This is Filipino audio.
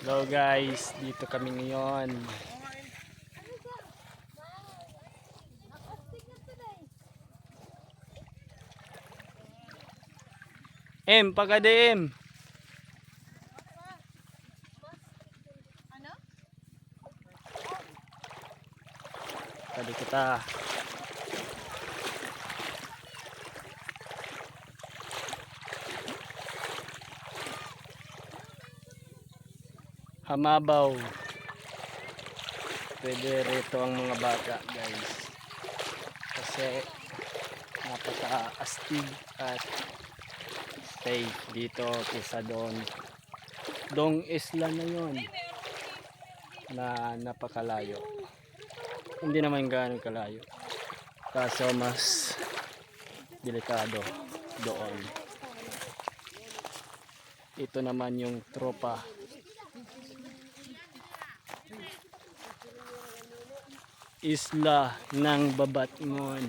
Hello guys, dito kami ngayon. Pagka-DM. Tadi kita. Hamabaw. Pwede rito ang mga bata guys. Kasi napaka-astig at safe dito kaysa doon. Dong isla na yun na napakalayo. Hindi naman gaano kalayo. Kaso mas delikado doon. Ito naman yung tropa. Isla ng Babatngon.